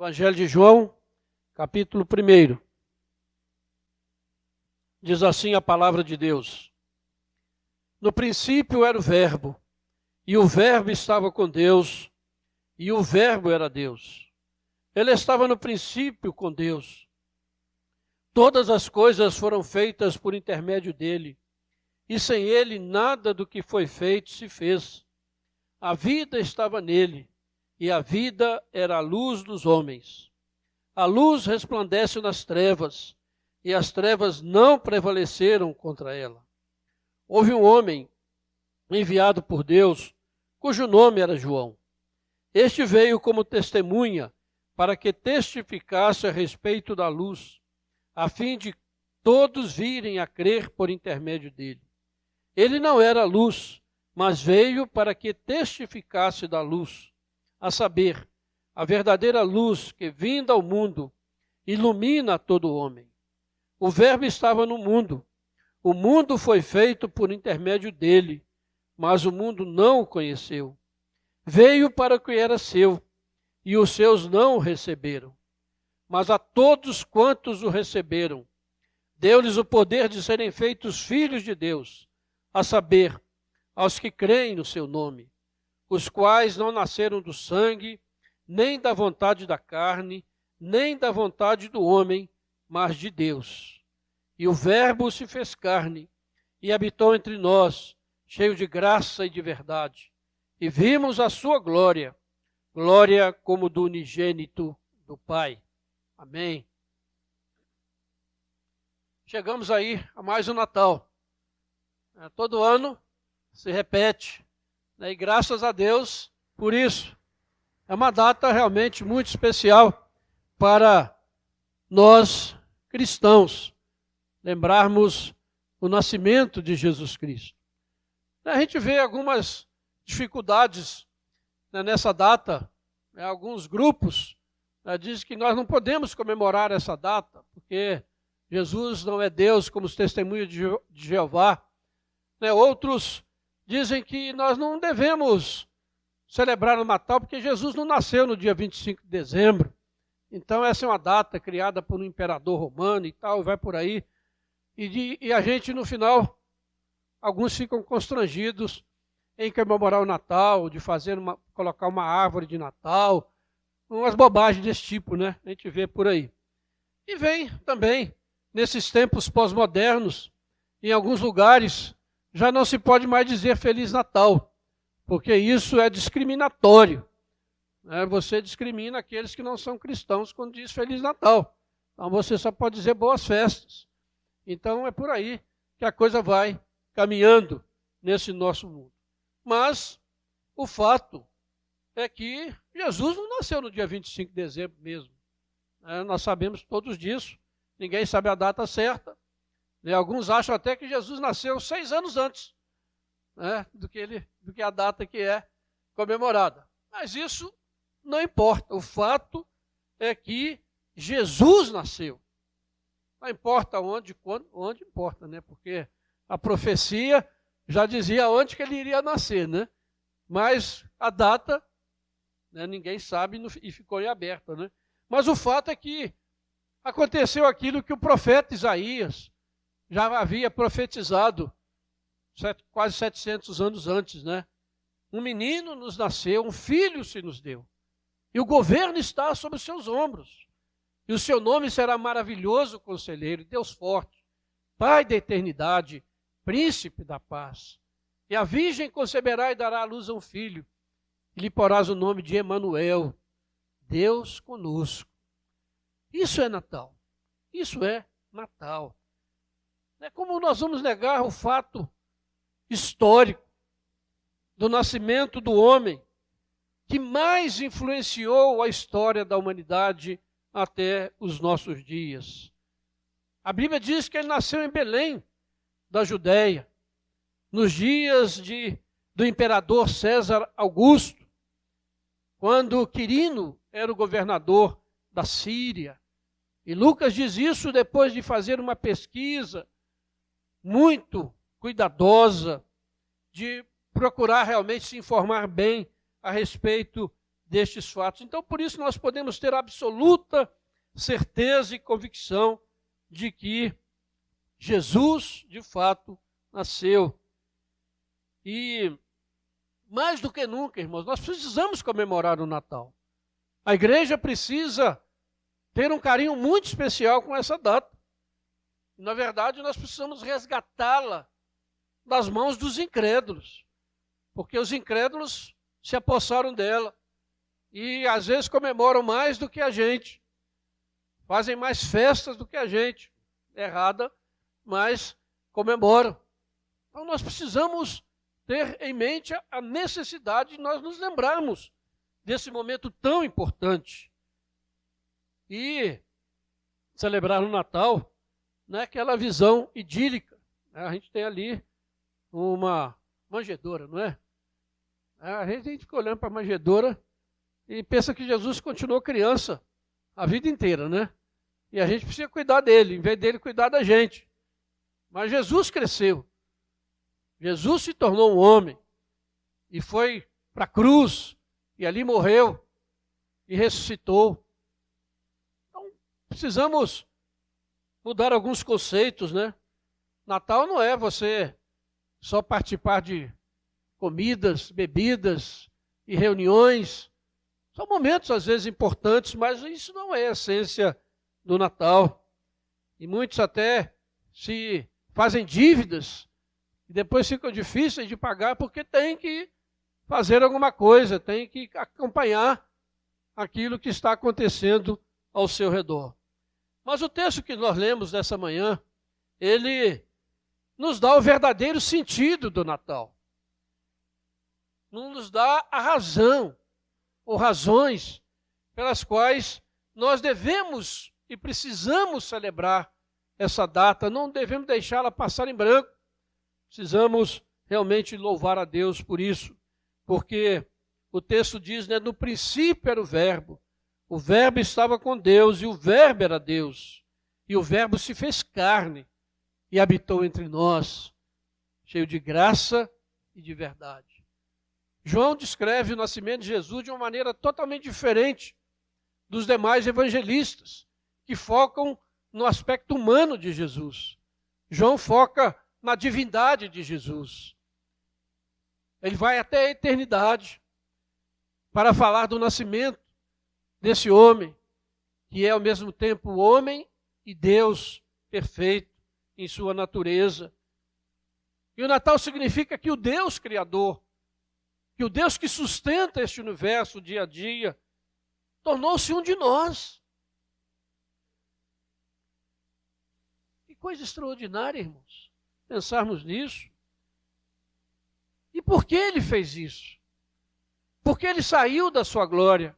Evangelho de João, capítulo 1. Diz assim a palavra de Deus. No princípio era o Verbo, e o Verbo estava com Deus, e o Verbo era Deus. Ele estava no princípio com Deus. Todas as coisas foram feitas por intermédio dele, e sem ele nada do que foi feito se fez. A vida estava nele, e a vida era a luz dos homens. A luz resplandece nas trevas, e as trevas não prevaleceram contra ela. Houve um homem enviado por Deus, cujo nome era João. Este veio como testemunha, para que testificasse a respeito da luz, a fim de todos virem a crer por intermédio dele. Ele não era luz, mas veio para que testificasse da luz, a saber, a verdadeira luz que, vinda ao mundo, ilumina todo homem. O Verbo estava no mundo. O mundo foi feito por intermédio dele, mas o mundo não o conheceu. Veio para o que era seu, e os seus não o receberam. Mas a todos quantos o receberam, deu-lhes o poder de serem feitos filhos de Deus, a saber, aos que creem no seu nome, os quais não nasceram do sangue, nem da vontade da carne, nem da vontade do homem, mas de Deus. E o Verbo se fez carne, e habitou entre nós, cheio de graça e de verdade. E vimos a sua glória, glória como do unigênito do Pai. Amém. Chegamos aí a mais um Natal. Todo ano se repete, né? E graças a Deus por isso. É uma data realmente muito especial para nós cristãos, lembrarmos o nascimento de Jesus Cristo. A gente vê algumas dificuldades, né, nessa data, né, alguns grupos, né, dizem que nós não podemos comemorar essa data, porque Jesus não é Deus, como os testemunhos de Jeová. Né, outros dizem que nós não devemos celebrar o Natal, porque Jesus não nasceu no dia 25 de dezembro. Então essa é uma data criada por um imperador romano e tal, e vai por aí. E a gente, no final, alguns ficam constrangidos em comemorar o Natal, de colocar uma árvore de Natal, umas bobagens desse tipo, né? A gente vê por aí. E vem também, nesses tempos pós-modernos, em alguns lugares, já não se pode mais dizer Feliz Natal, porque isso é discriminatório. Você discrimina aqueles que não são cristãos quando diz Feliz Natal. Então você só pode dizer boas festas. Então é por aí que a coisa vai caminhando nesse nosso mundo. Mas o fato é que Jesus não nasceu no dia 25 de dezembro mesmo. Nós sabemos todos disso, ninguém sabe a data certa. Alguns acham até que Jesus nasceu 6 anos antes, né, do que a data que é comemorada. Mas isso não importa. O fato é que Jesus nasceu. Não importa onde, quando, onde importa, né? Porque a profecia já dizia onde que ele iria nascer, né? Mas a data, né, ninguém sabe e ficou em aberta, né? Mas o fato é que aconteceu aquilo que o profeta Isaías já havia profetizado quase 700 anos antes, né? Um menino nos nasceu, um filho se nos deu, e o governo está sobre os seus ombros. E o seu nome será maravilhoso conselheiro, Deus forte, Pai da eternidade, príncipe da paz. E a virgem conceberá e dará à luz a um filho, e lhe porás o nome de Emanuel, Deus conosco. Isso é Natal. Isso é Natal. Como nós vamos negar o fato histórico do nascimento do homem que mais influenciou a história da humanidade até os nossos dias? A Bíblia diz que ele nasceu em Belém, da Judéia, nos dias do imperador César Augusto, quando Quirino era o governador da Síria. E Lucas diz isso depois de fazer uma pesquisa muito cuidadosa, de procurar realmente se informar bem a respeito destes fatos. Então, por isso, nós podemos ter absoluta certeza e convicção de que Jesus, de fato, nasceu. E, mais do que nunca, irmãos, nós precisamos comemorar o Natal. A igreja precisa ter um carinho muito especial com essa data. E, na verdade, nós precisamos resgatá-la das mãos dos incrédulos, porque os incrédulos se apossaram dela e, às vezes, comemoram mais do que a gente, fazem mais festas do que a gente, errada, mas comemoram. Então, nós precisamos ter em mente a necessidade de nós nos lembrarmos desse momento tão importante. E celebrar o Natal não é aquela visão idílica. A gente tem ali uma manjedoura, não é? A gente fica olhando para a manjedoura e pensa que Jesus continuou criança a vida inteira, né? E a gente precisa cuidar dele, em vez dele cuidar da gente. Mas Jesus cresceu. Jesus se tornou um homem e foi para a cruz e ali morreu e ressuscitou. Então, precisamos mudar alguns conceitos, né? Natal não é você só participar de comidas, bebidas e reuniões. São momentos, às vezes, importantes, mas isso não é a essência do Natal. E muitos até se fazem dívidas e depois ficam difíceis de pagar porque tem que fazer alguma coisa, tem que acompanhar aquilo que está acontecendo ao seu redor. Mas o texto que nós lemos nessa manhã, ele nos dá o verdadeiro sentido do Natal. Não nos dá a razão ou razões pelas quais nós devemos e precisamos celebrar essa data, não devemos deixá-la passar em branco. Precisamos realmente louvar a Deus por isso, porque o texto diz, né, no princípio era o Verbo estava com Deus e o Verbo era Deus, e o Verbo se fez carne e habitou entre nós, cheio de graça e de verdade. João descreve o nascimento de Jesus de uma maneira totalmente diferente dos demais evangelistas, que focam no aspecto humano de Jesus. João foca na divindade de Jesus. Ele vai até a eternidade para falar do nascimento desse homem, que é ao mesmo tempo homem e Deus perfeito em sua natureza. E o Natal significa que o Deus Criador, que o Deus que sustenta este universo dia a dia, tornou-se um de nós. Que coisa extraordinária, irmãos, pensarmos nisso. E por que ele fez isso? Porque ele saiu da sua glória.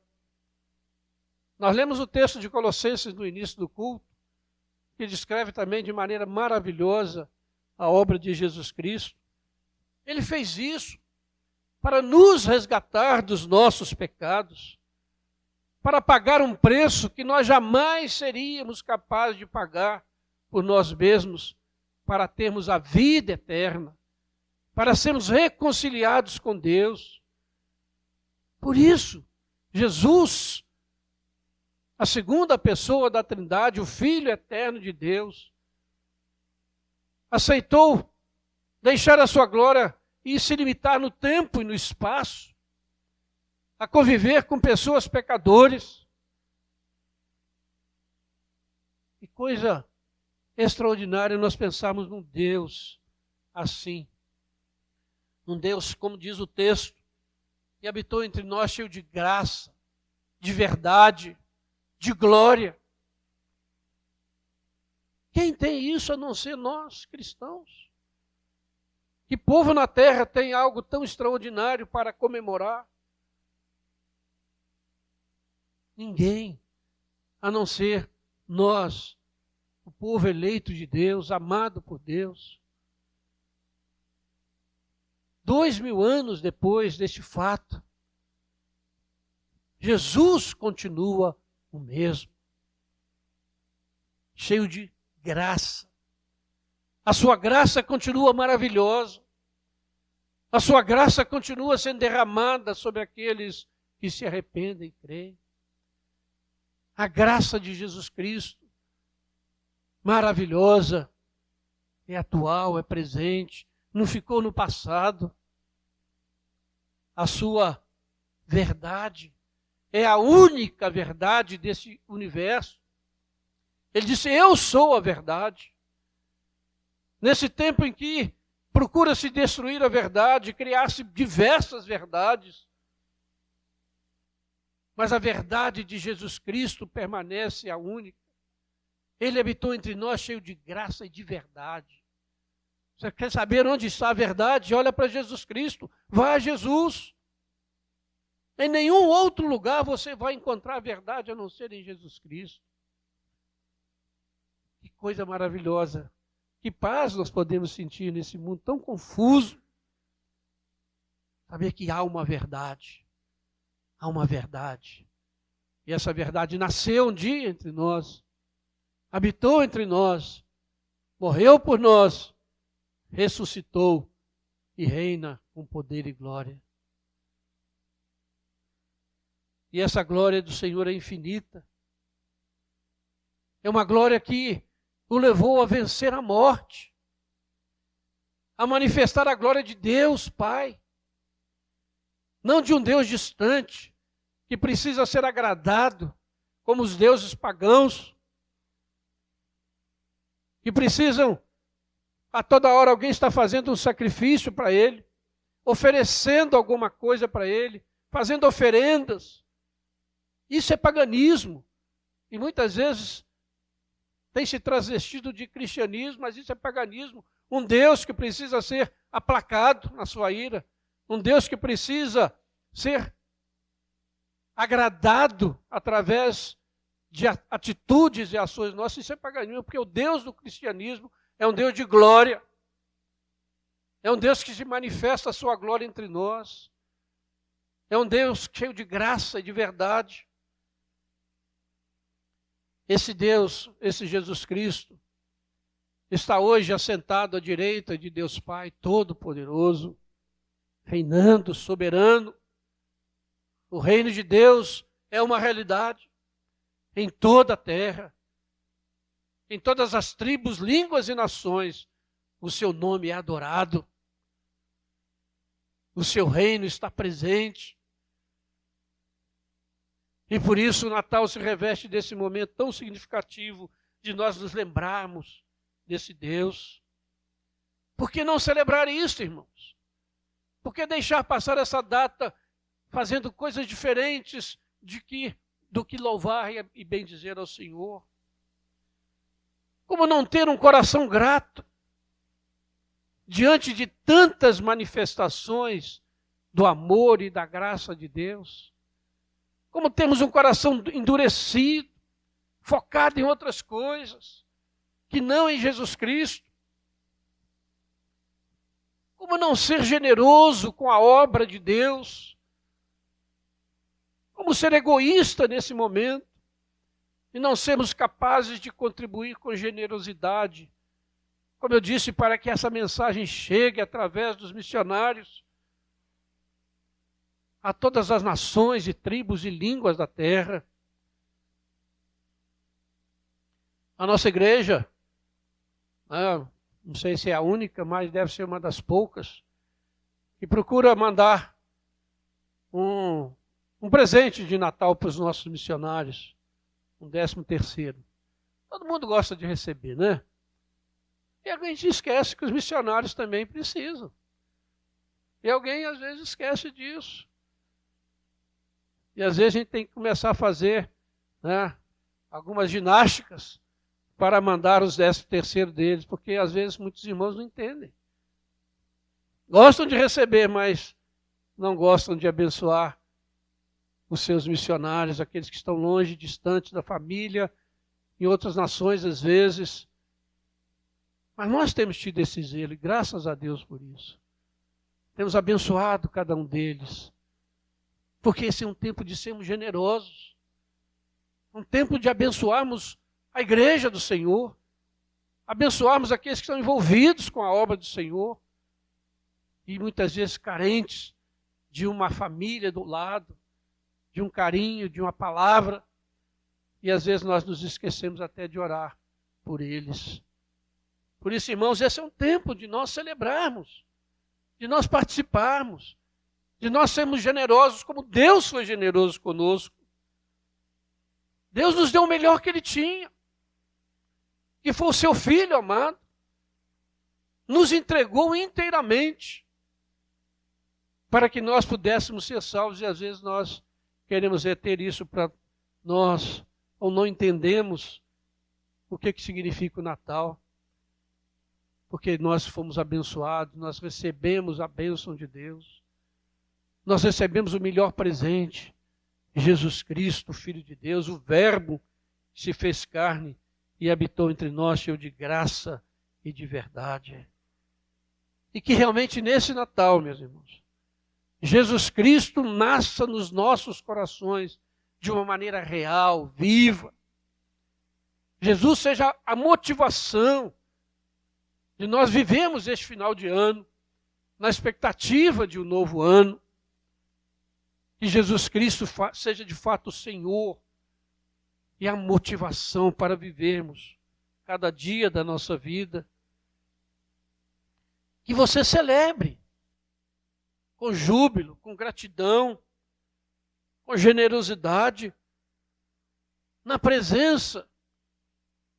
Nós lemos o texto de Colossenses no início do culto, que descreve também de maneira maravilhosa a obra de Jesus Cristo. Ele fez isso para nos resgatar dos nossos pecados, para pagar um preço que nós jamais seríamos capazes de pagar por nós mesmos, para termos a vida eterna, para sermos reconciliados com Deus. Por isso, Jesus, a segunda pessoa da Trindade, o Filho eterno de Deus, aceitou deixar a sua glória e se limitar no tempo e no espaço, a conviver com pessoas pecadores. Que coisa extraordinária nós pensarmos num Deus assim. Um Deus, como diz o texto, que habitou entre nós cheio de graça, de verdade, de glória. Quem tem isso a não ser nós, cristãos? Que povo na terra tem algo tão extraordinário para comemorar? Ninguém, a não ser nós, o povo eleito de Deus, amado por Deus. 2000 anos depois deste fato, Jesus continua o mesmo, cheio de graça. A sua graça continua maravilhosa. A sua graça continua sendo derramada sobre aqueles que se arrependem e creem. A graça de Jesus Cristo, maravilhosa, é atual, é presente, não ficou no passado. A sua verdade é a única verdade desse universo. Ele disse, eu sou a verdade. Nesse tempo em que procura-se destruir a verdade, criar-se diversas verdades, mas a verdade de Jesus Cristo permanece a única. Ele habitou entre nós cheio de graça e de verdade. Você quer saber onde está a verdade? Olha para Jesus Cristo, vai a Jesus. Em nenhum outro lugar você vai encontrar a verdade a não ser em Jesus Cristo. Que coisa maravilhosa. Que paz nós podemos sentir nesse mundo tão confuso. Saber que há uma verdade. Há uma verdade. E essa verdade nasceu um dia entre nós. Habitou entre nós. Morreu por nós. Ressuscitou e reina com poder e glória. E essa glória do Senhor é infinita. É uma glória que o levou a vencer a morte, a manifestar a glória de Deus, Pai. Não de um Deus distante, que precisa ser agradado, como os deuses pagãos, que precisam, a toda hora alguém está fazendo um sacrifício para ele, oferecendo alguma coisa para ele, fazendo oferendas. Isso é paganismo. E muitas vezes tem se transvestido de cristianismo, mas isso é paganismo. Um Deus que precisa ser aplacado na sua ira. Um Deus que precisa ser agradado através de atitudes e ações nossas. Isso é paganismo, porque o Deus do cristianismo é um Deus de glória. É um Deus que se manifesta a sua glória entre nós. É um Deus cheio de graça e de verdade. Esse Deus, esse Jesus Cristo, está hoje assentado à direita de Deus Pai Todo-Poderoso, reinando, soberano. O reino de Deus é uma realidade em toda a terra, em todas as tribos, línguas e nações. O seu nome é adorado. O seu reino está presente. E por isso o Natal se reveste desse momento tão significativo de nós nos lembrarmos desse Deus. Por que não celebrar isso, irmãos? Por que deixar passar essa data fazendo coisas diferentes do que louvar e bendizer ao Senhor? Como não ter um coração grato diante de tantas manifestações do amor e da graça de Deus? Como temos um coração endurecido, focado em outras coisas, que não em Jesus Cristo? Como não ser generoso com a obra de Deus? Como ser egoísta nesse momento e não sermos capazes de contribuir com generosidade? Como eu disse, para que essa mensagem chegue através dos missionários a todas as nações e tribos e línguas da terra. A nossa igreja, não sei se é a única, mas deve ser uma das poucas, que procura mandar um presente de Natal para os nossos missionários, um 13º. Todo mundo gosta de receber, né? E a gente esquece que os missionários também precisam. E alguém às vezes esquece disso. E às vezes a gente tem que começar a fazer, né, algumas ginásticas para mandar os 13º deles, porque às vezes muitos irmãos não entendem. Gostam de receber, mas não gostam de abençoar os seus missionários, aqueles que estão longe, distantes da família, em outras nações às vezes. Mas nós temos tido esse zelo, e graças a Deus por isso. Temos abençoado cada um deles. Porque esse é um tempo de sermos generosos. Um tempo de abençoarmos a igreja do Senhor. Abençoarmos aqueles que estão envolvidos com a obra do Senhor. E muitas vezes carentes de uma família do lado. de um carinho, de uma palavra, e às vezes nós nos esquecemos até de orar por eles. Por isso, irmãos, esse é um tempo de nós celebrarmos, de nós participarmos, de nós sermos generosos como Deus foi generoso conosco. Deus nos deu o melhor que Ele tinha, que foi o seu Filho amado, nos entregou inteiramente para que nós pudéssemos ser salvos, e às vezes nós queremos ter isso para nós, ou não entendemos o que significa o Natal, porque nós fomos abençoados, nós recebemos a bênção de Deus, nós recebemos o melhor presente, Jesus Cristo, Filho de Deus, o Verbo que se fez carne e habitou entre nós, cheio de graça e de verdade. E que realmente nesse Natal, meus irmãos, Jesus Cristo nasça nos nossos corações de uma maneira real, viva. Jesus seja a motivação de nós vivemos este final de ano, na expectativa de um novo ano. Que Jesus Cristo seja de fato o Senhor e a motivação para vivermos cada dia da nossa vida. Que você celebre com júbilo, com gratidão, com generosidade, na presença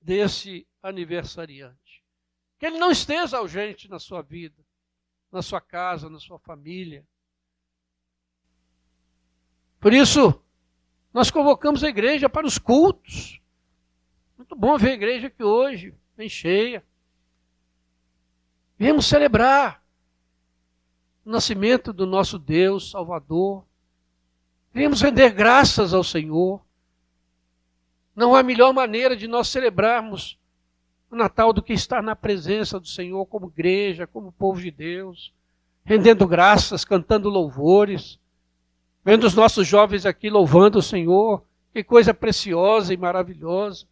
desse aniversariante. Que ele não esteja ausente na sua vida, na sua casa, na sua família. Por isso, nós convocamos a igreja para os cultos. Muito bom ver a igreja aqui hoje, bem cheia. Viemos celebrar o nascimento do nosso Deus Salvador. Viemos render graças ao Senhor. Não há melhor maneira de nós celebrarmos o Natal do que estar na presença do Senhor como igreja, como povo de Deus, rendendo graças, cantando louvores, vendo os nossos jovens aqui louvando o Senhor. Que coisa preciosa e maravilhosa.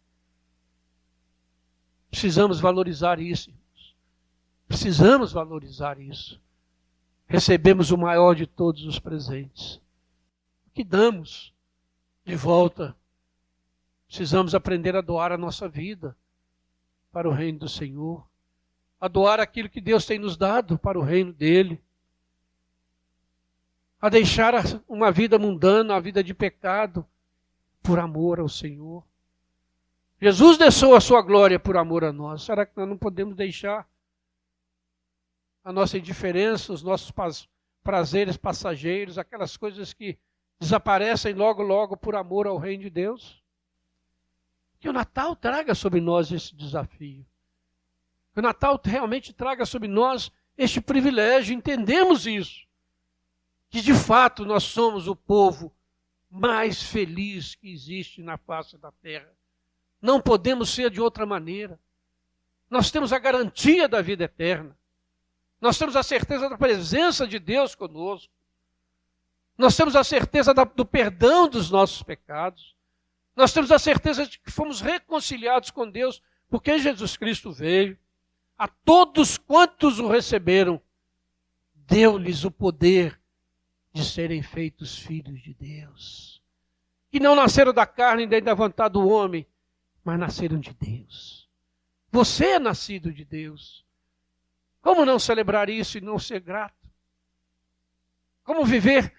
Precisamos valorizar isso, irmãos. Precisamos valorizar isso. Recebemos o maior de todos os presentes. O que damos de volta? Precisamos aprender a doar a nossa vida para o reino do Senhor. A doar aquilo que Deus tem nos dado para o reino dEle. A deixar uma vida mundana, uma vida de pecado, por amor ao Senhor. Jesus deixou a sua glória por amor a nós. Será que nós não podemos deixar a nossa indiferença, os nossos prazeres passageiros, aquelas coisas que desaparecem logo, logo por amor ao reino de Deus? Que o Natal traga sobre nós esse desafio. Que o Natal realmente traga sobre nós este privilégio. Entendemos isso. Que de fato nós somos o povo mais feliz que existe na face da terra. Não podemos ser de outra maneira. Nós temos a garantia da vida eterna. Nós temos a certeza da presença de Deus conosco. Nós temos a certeza do perdão dos nossos pecados. Nós temos a certeza de que fomos reconciliados com Deus porque Jesus Cristo veio. A todos quantos o receberam, deu-lhes o poder de serem feitos filhos de Deus. Que não nasceram da carne nem da vontade do homem, mas nasceram de Deus. Você é nascido de Deus. Como não celebrar isso e não ser grato? Como viver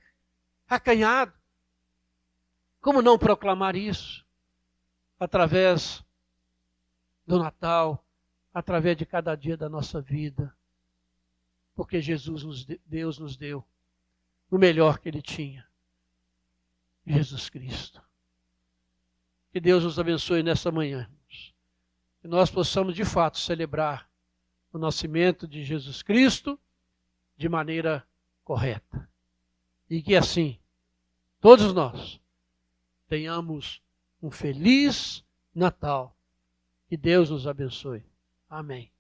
acanhado? Como não proclamar isso? Através do Natal, através de cada dia da nossa vida. Porque Deus nos deu o melhor que Ele tinha. Jesus Cristo. Que Deus nos abençoe nessa manhã, irmãos. Que nós possamos de fato celebrar o nascimento de Jesus Cristo de maneira correta. E que assim, todos nós tenhamos um feliz Natal. Que Deus nos abençoe. Amém.